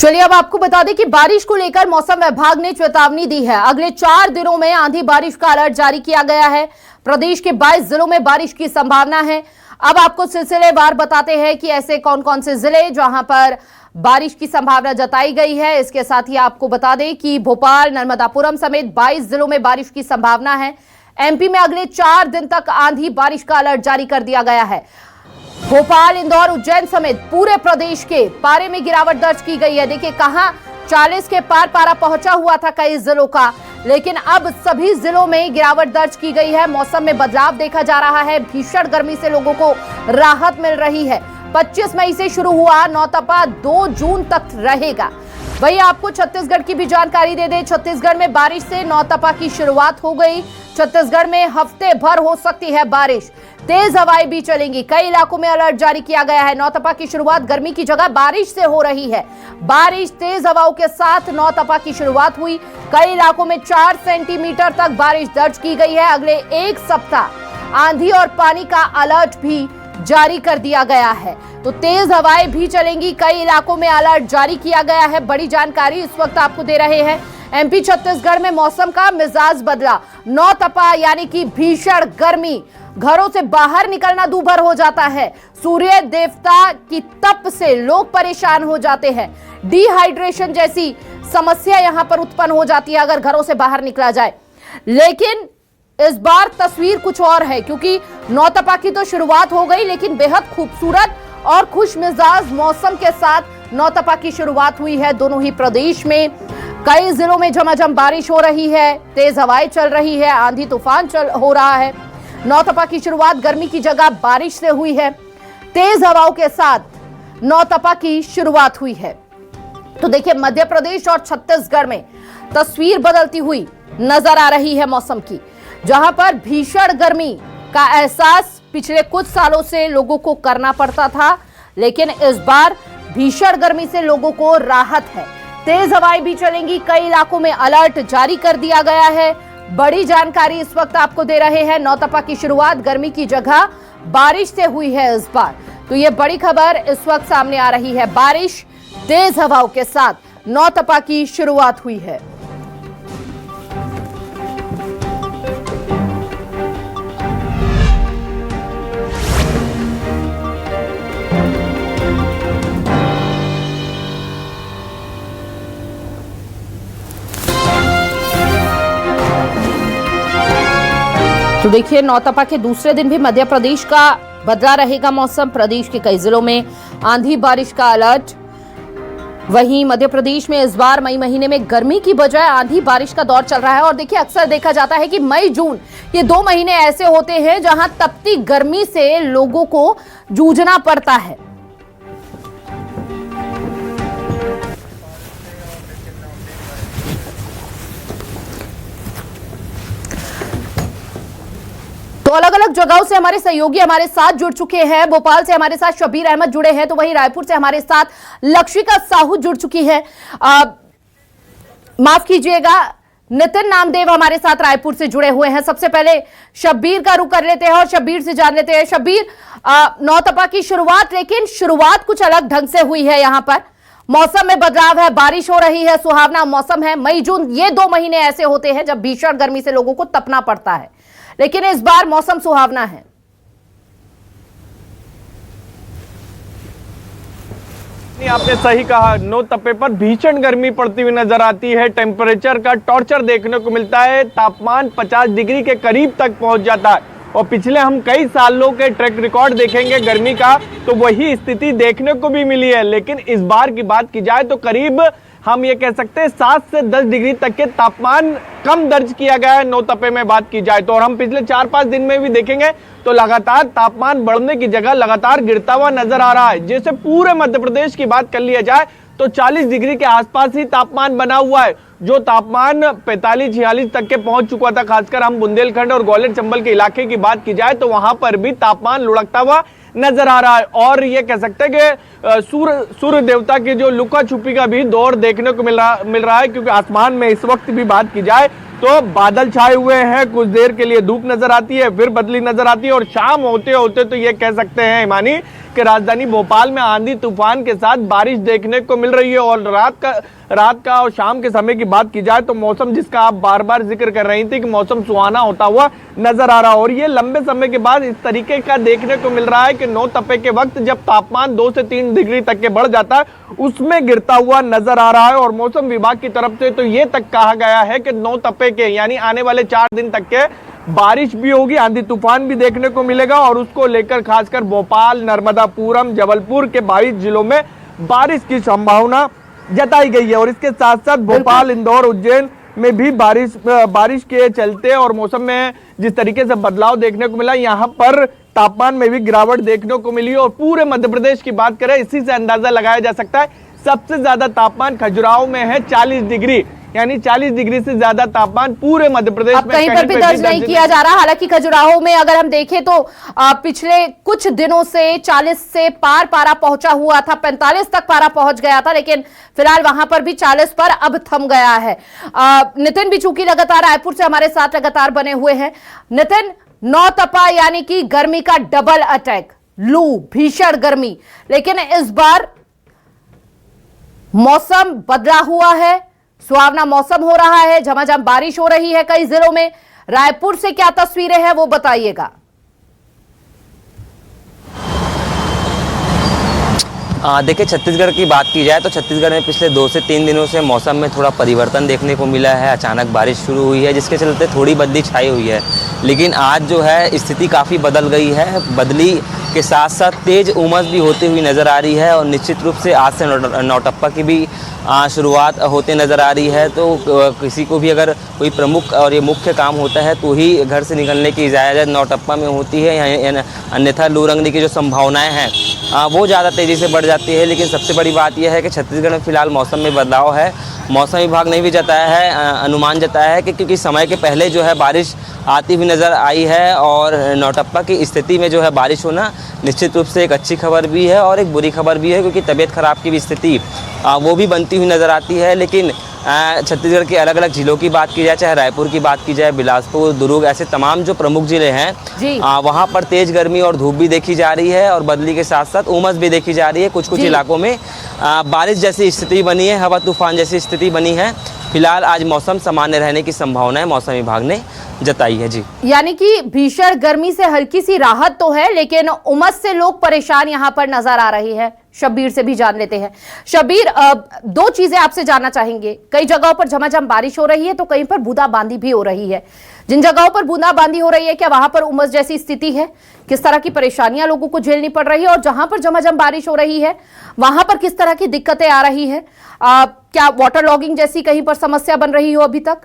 चलिए अब आपको बता दें कि बारिश को लेकर मौसम विभाग ने चेतावनी दी है। अगले 4 दिनों में आंधी बारिश का अलर्ट जारी किया गया है। प्रदेश के 22 जिलों में बारिश की संभावना है। अब आपको सिलसिलेवार बताते हैं कि ऐसे कौन कौन से जिले जहां पर बारिश की संभावना जताई गई है। इसके साथ ही आपको बता दें कि भोपाल, नर्मदापुरम समेत 22 जिलों में बारिश की संभावना है। एमपी में अगले 4 दिन तक आंधी बारिश का अलर्ट जारी कर दिया गया है। भोपाल, इंदौर, उज्जैन समेत पूरे प्रदेश के पारे में गिरावट दर्ज की गई है। देखिए कहां 40 के पार पारा पहुंचा हुआ था कई जिलों का, लेकिन अब सभी जिलों में गिरावट दर्ज की गई है। मौसम में बदलाव देखा जा रहा है। भीषण गर्मी से लोगों को राहत मिल रही है। 25 मई से शुरू हुआ नौतपा 2 जून तक रहेगा। वही आपको छत्तीसगढ़ की भी जानकारी दे दें। छत्तीसगढ़ में बारिश से नौतपा की शुरुआत हो गई। छत्तीसगढ़ में हफ्ते भर हो सकती है बारिश। तेज हवाएं भी चलेंगी। कई इलाकों में अलर्ट जारी किया गया है। नौतपा की शुरुआत गर्मी की जगह बारिश से हो रही है। बारिश तेज हवाओं के साथ नौतपा की शुरुआत हुई। कई इलाकों में 4 सेंटीमीटर तक बारिश दर्ज की गई है। अगले 1 सप्ताह आंधी और पानी का अलर्ट भी जारी कर दिया गया है। तो तेज हवाएं भी चलेंगी। कई इलाकों में अलर्ट जारी किया गया है। बड़ी जानकारी इस वक्त आपको दे रहे हैं। एमपी छत्तीसगढ़ में मौसम का मिजाज बदला। नौतपा यानी कि भीषण गर्मी, घरों से बाहर निकलना दूभर हो जाता है। सूर्य देवता की तप से लोग परेशान हो जाते हैं। डिहाइड्रेशन जैसी समस्या यहां पर उत्पन्न हो जाती है अगर घरों से बाहर निकला जाए। लेकिन इस बार तस्वीर कुछ और है, क्योंकि नौतपा की तो शुरुआत हो गई, लेकिन बेहद खूबसूरत और खुश मिजाज मौसम के साथ नौतपा की शुरुआत हुई है। दोनों ही प्रदेश में कई जिलों में झमाझम बारिश हो रही है। तेज हवाएं चल रही है। आंधी तूफान हो रहा है। नौतपा की शुरुआत गर्मी की जगह बारिश से हुई है। तेज हवाओं के साथ नौतपा की शुरुआत हुई है। तो देखिए मध्य प्रदेश और छत्तीसगढ़ में तस्वीर बदलती हुई नजर आ रही है मौसम की, जहां पर भीषण गर्मी का एहसास पिछले कुछ सालों से लोगों को करना पड़ता था, लेकिन इस बार भीषण गर्मी से लोगों को राहत है। तेज हवाएं भी चलेंगी। कई इलाकों में अलर्ट जारी कर दिया गया है। बड़ी जानकारी इस वक्त आपको दे रहे हैं। नौतपा की शुरुआत गर्मी की जगह बारिश से हुई है इस बार। तो ये बड़ी खबर इस वक्त सामने आ रही है। बारिश तेज हवाओं के साथ नौतपा की शुरुआत हुई है। तो देखिए नौतपा के दूसरे दिन भी मध्य प्रदेश का बदला रहेगा मौसम। प्रदेश के कई जिलों में आंधी बारिश का अलर्ट। वहीं मध्य प्रदेश में इस बार मई महीने में गर्मी की बजाय आंधी बारिश का दौर चल रहा है। और देखिए अक्सर देखा जाता है कि मई जून ये 2 महीने ऐसे होते हैं जहां तपती गर्मी से लोगों को जूझना पड़ता है। तो अलग अलग जगहों से हमारे सहयोगी हमारे साथ जुड़ चुके हैं। भोपाल से हमारे साथ शब्बीर अहमद जुड़े हैं, तो वहीं रायपुर से हमारे साथ लक्षिका साहू जुड़ चुकी है। माफ कीजिएगा, नितिन नामदेव हमारे साथ रायपुर से जुड़े हुए हैं। सबसे पहले शब्बीर का रुख कर लेते हैं और शब्बीर से जान लेते हैं। शब्बीर, नौतपा की शुरुआत, लेकिन शुरुआत कुछ अलग ढंग से हुई है। यहाँ पर मौसम में बदलाव है, बारिश हो रही है, सुहावना मौसम है। मई जून ये 2 महीने ऐसे होते हैं जब भीषण गर्मी से लोगों को तपना पड़ता है, लेकिन इस बार मौसम सुहावना है। आपने सही कहा, नौतपे पर भीषण गर्मी पड़ती हुई नजर आती है। टेम्परेचर का टॉर्चर देखने को मिलता है। तापमान 50 डिग्री के करीब तक पहुंच जाता है। और पिछले हम कई सालों के ट्रैक रिकॉर्ड देखेंगे गर्मी का, तो वही स्थिति देखने को भी मिली है। लेकिन इस बार की बात की जाए तो करीब हम ये कह सकते हैं 7 से 10 डिग्री तक के तापमान कम दर्ज किया गया है नौतपे में बात की जाए तो। और हम पिछले 4-5 दिन में भी देखेंगे तो लगातार तापमान बढ़ने की जगह लगातार गिरता हुआ नजर आ रहा है। जैसे पूरे मध्य प्रदेश की बात कर लिया जाए तो 40 डिग्री के आसपास ही तापमान बना हुआ है, जो तापमान 45-46 तक के पहुंच चुका था। खासकर हम बुंदेलखंड और ग्वालियर चंबल के इलाके की बात की जाए तो वहां पर भी तापमान लुढ़कता हुआ नजर आ रहा है। और ये कह सकते हैं कि सूर्य देवता की जो लुका छुपी का भी दौर देखने को मिल रहा है, क्योंकि आसमान में इस वक्त भी बात की जाए तो बादल छाए हुए हैं। कुछ देर के लिए धूप नजर आती है, फिर बदली नजर आती है, और शाम होते होते तो ये कह सकते हैं हिमानी कि राजधानी भोपाल में आंधी तूफान के साथ बारिश देखने को मिल रही है। और रात का और शाम के समय की बात की जाए तो मौसम जिसका आप बार बार जिक्र कर रही थी कि मौसम सुहाना होता हुआ नजर आ रहा है। और ये लंबे समय के बाद इस तरीके का देखने को मिल रहा है कि नौ तपे के वक्त जब तापमान 2 से 3 डिग्री तक के बढ़ जाता है, उसमें गिरता हुआ नजर आ रहा है। और मौसम विभाग की तरफ से तो ये तक कहा गया है कि नौ तपे के यानी आने वाले 4 दिन तक के बारिश भी होगी, आंधी तूफान भी देखने को मिलेगा। और उसको लेकर खासकर भोपाल, नर्मदापुरम, जबलपुर के 22 जिलों में बारिश की संभावना जताई गई है। और इसके साथ साथ भोपाल, इंदौर, उज्जैन में भी बारिश के चलते और मौसम में जिस तरीके से बदलाव देखने को मिला, यहाँ पर तापमान में भी गिरावट देखने को मिली। और पूरे मध्य प्रदेश की बात करें, इसी से अंदाजा लगाया जा सकता है सबसे ज्यादा तापमान खजुराहो में है 40 डिग्री, यानी 40 डिग्री से ज्यादा तापमान पूरे मध्य प्रदेश में कहीं पर भी दर्ज नहीं किया जा रहा। हालांकि खजुराहो में अगर हम देखें तो पिछले कुछ दिनों से 40 से पार पारा पहुंचा हुआ था, 45 तक पारा पहुंच गया था, लेकिन फिलहाल वहां पर भी 40 पर अब थम गया है। नितिन भी चूंकि लगातार रायपुर से हमारे साथ लगातार बने हुए हैं। नितिन, नौ तपा यानी कि गर्मी का डबल अटैक, लू, भीषण गर्मी, लेकिन इस बार मौसम बदला हुआ है, सुहावना मौसम हो रहा है, झमाझम बारिश हो रही है कई जिलों में। रायपुर से क्या तस्वीरें हैं वो बताइएगा। देखिए, छत्तीसगढ़ की बात की जाए तो छत्तीसगढ़ में पिछले 2 से 3 दिनों से मौसम में थोड़ा परिवर्तन देखने को मिला है। अचानक बारिश शुरू हुई है जिसके चलते थोड़ी बदली छाई हुई है, लेकिन आज जो है स्थिति काफ़ी बदल गई है। बदली के साथ साथ तेज़ उमस भी होती हुई नज़र आ रही है। और निश्चित रूप से आज से नौटप्पा की भी शुरुआत होते नज़र आ रही है। तो किसी को भी अगर कोई प्रमुख और ये मुख्य काम होता है तो ही घर से निकलने की इजाज़त नौटप्पा में होती है, अन्यथा लू लगने की जो संभावनाएं हैं वो ज़्यादा तेज़ी से बढ़ जाती है। लेकिन सबसे बड़ी बात यह है कि छत्तीसगढ़ में फ़िलहाल मौसम में बदलाव है। मौसम विभाग ने भी जताया है, अनुमान जताया है कि क्योंकि समय के पहले जो है बारिश आती हुई नज़र आई है और नौटप्पा की स्थिति में जो है बारिश होना निश्चित रूप से एक अच्छी खबर भी है और एक बुरी खबर भी है, क्योंकि तबीयत खराब की भी स्थिति वो भी बनती हुई नज़र आती है। लेकिन छत्तीसगढ़ के अलग अलग जिलों की बात की जाए, चाहे रायपुर की बात की जाए, बिलासपुर, दुर्ग, ऐसे तमाम जो प्रमुख जिले हैं वहाँ पर तेज़ गर्मी और धूप भी देखी जा रही है और बदली के साथ साथ उमस भी देखी जा रही है। कुछ इलाकों में बारिश जैसी स्थिति बनी है, हवा तूफान जैसी स्थिति बनी है। फिलहाल आज मौसम सामान्य रहने की संभावना है, मौसम विभाग ने जताई है। जी, यानी कि भीषण गर्मी से हल्की सी राहत तो है, लेकिन उमस से लोग परेशान यहां पर नजर आ रही है। शब्बीर से भी जान लेते हैं। शब्बीर, 2 चीजें आपसे जानना चाहेंगे। कई जगहों पर झमाझम बारिश हो रही है तो कहीं पर बूंदाबांदी भी हो रही है। जिन जगहों पर बूंदाबांदी हो रही है, क्या वहां पर उमस जैसी स्थिति है? किस तरह की परेशानियां लोगों को झेलनी पड़ रही है? और जहां पर झमाझम बारिश हो रही है वहां पर किस तरह की दिक्कतें आ रही है? क्या वाटर लॉगिंग जैसी कहीं पर समस्या बन रही हो अभी तक?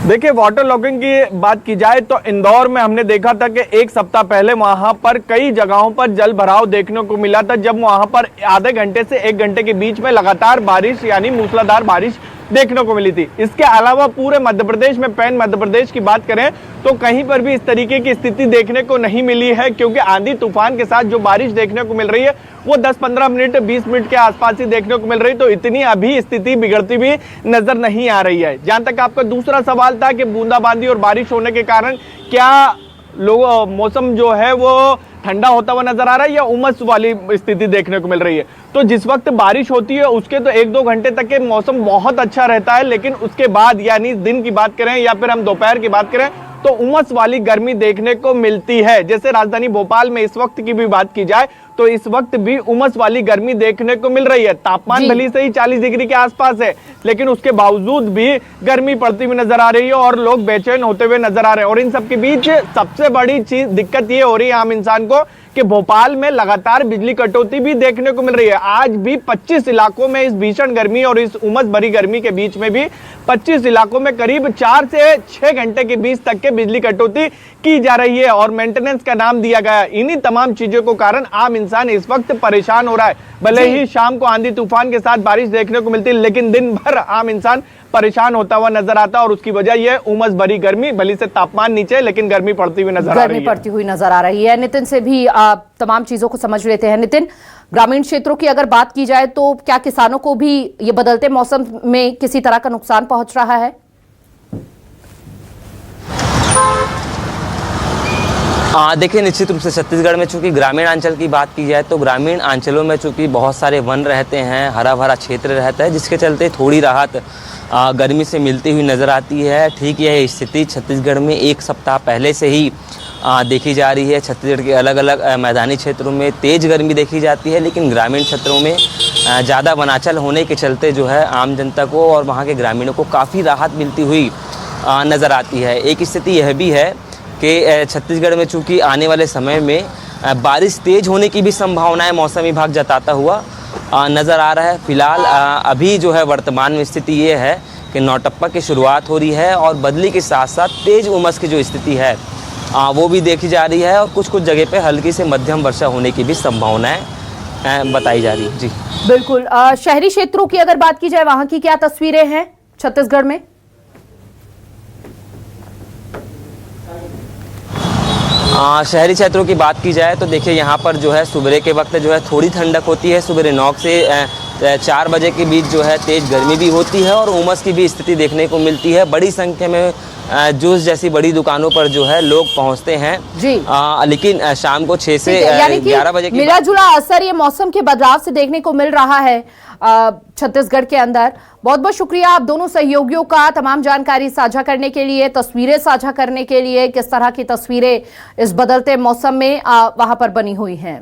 देखिए, वाटर लॉगिंग की बात की जाए तो इंदौर में हमने देखा था कि 1 सप्ताह पहले वहां पर कई जगहों पर जल भराव देखने को मिला था, जब वहां पर आधे घंटे से 1 घंटे के बीच में लगातार बारिश यानी मूसलाधार बारिश देखने को मिली थी। इसके अलावा पूरे मध्य प्रदेश में, पैन मध्य प्रदेश की बात करें तो कहीं पर भी इस तरीके की स्थिति देखने को नहीं मिली है, क्योंकि आंधी तूफान के साथ जो बारिश देखने को मिल रही है वो 10-15 मिनट, 20 मिनट के आसपास ही देखने को मिल रही, तो इतनी अभी स्थिति बिगड़ती भी नजर नहीं आ रही है। जहां तक आपका दूसरा सवाल था कि बूंदाबांदी और बारिश होने के कारण क्या मौसम जो है वो ठंडा होता हुआ नजर आ रहा है या उमस वाली स्थिति देखने को मिल रही है? तो जिस वक्त बारिश होती है उसके तो 1-2 घंटे तक के मौसम बहुत अच्छा रहता है, लेकिन उसके बाद यानी दिन की बात करें या फिर हम दोपहर की बात करें तो उमस वाली गर्मी देखने को मिलती है। जैसे राजधानी भोपाल में इस वक्त की भी बात की जाए तो इस वक्त भी उमस वाली गर्मी देखने को मिल रही है। तापमान भले से ही 40 डिग्री के आसपास है, लेकिन उसके बावजूद भी गर्मी पड़ती हुई नजर आ रही है और लोग बेचैन होते हुए नजर आ रहे हैं। और इन सब के बीच सबसे बड़ी चीज, दिक्कत ये हो रही है आम इंसान को कि भोपाल में लगातार बिजली कटौती भी देखने को मिल रही है। आज भी 25 इलाकों में इस भीषण गर्मी और इस उमस भरी गर्मी के बीच में भी 25 इलाकों में करीब 4 से 6 घंटे के बीच तक के बिजली कटौती की जा रही है और मेंटेनेंस का नाम दिया गया है। इन्हीं तमाम चीजों को कारण आम इंसान इस वक्त परेशान हो रहा है। भले ही शाम को आंधी तूफान के साथ बारिश देखने को मिलती है, लेकिन दिन भर आम इंसान परेशान होता हुआ नजर आता और उसकी वजह यह उमस भरी गर्मी, भले से तापमान नीचे लेकिन गर्मी पड़ती हुई नजर आ रही है। नितिन से भी तमाम चीजों को समझ लेते हैं। नितिन, ग्रामीण क्षेत्रों की अगर बात की जाए तो क्या किसानों को भी ये बदलते मौसम में किसी तरह का नुकसान पहुंच रहा है? देखिए, निश्चित रूप से छत्तीसगढ़ में चूँकि ग्रामीण अंचल की बात की जाए तो ग्रामीण अंचलों में चूँकि बहुत सारे वन रहते हैं, हरा भरा क्षेत्र रहता है, जिसके चलते थोड़ी राहत गर्मी से मिलती हुई नज़र आती है। ठीक यह स्थिति छत्तीसगढ़ में एक सप्ताह पहले से ही देखी जा रही है। छत्तीसगढ़ के अलग अलग मैदानी क्षेत्रों में तेज़ गर्मी देखी जाती है, लेकिन ग्रामीण क्षेत्रों में ज़्यादा वनांचल होने के चलते जो है आम जनता को और वहाँ के ग्रामीणों को काफ़ी राहत मिलती हुई नज़र आती है। एक स्थिति यह भी है कि छत्तीसगढ़ में चूँकि आने वाले समय में बारिश तेज़ होने की भी संभावनाएं मौसम विभाग जताता हुआ नज़र आ रहा है। फिलहाल अभी जो है वर्तमान में स्थिति ये है कि नौटप्पा की शुरुआत हो रही है और बदली के साथ साथ तेज़ उमस की जो स्थिति है वो भी देखी जा रही है और कुछ जगह पे हल्की से मध्यम वर्षा होने की भी संभावनाएं बताई जा रही है। जी बिल्कुल। शहरी क्षेत्रों की अगर बात की जाए, वहां की क्या तस्वीरें हैं छत्तीसगढ़ में? शहरी क्षेत्रों की बात की जाए तो देखिए, यहाँ पर जो है सुबह के वक्त जो है थोड़ी ठंडक होती है। सुबह 9 से 4 बजे के बीच जो है तेज़ गर्मी भी होती है और उमस की भी स्थिति देखने को मिलती है। बड़ी संख्या में जूस जैसी बड़ी दुकानों पर जो है लोग पहुँचते हैं जी। लेकिन शाम को 6 से 11 बजे मिला जुला असर ये मौसम के बदलाव से देखने को मिल रहा है छत्तीसगढ़ के अंदर। बहुत बहुत शुक्रिया आप दोनों सहयोगियों का तमाम जानकारी साझा करने के लिए, तस्वीरें साझा करने के लिए। किस तरह की तस्वीरें इस बदलते मौसम में वहां पर बनी हुई हैं।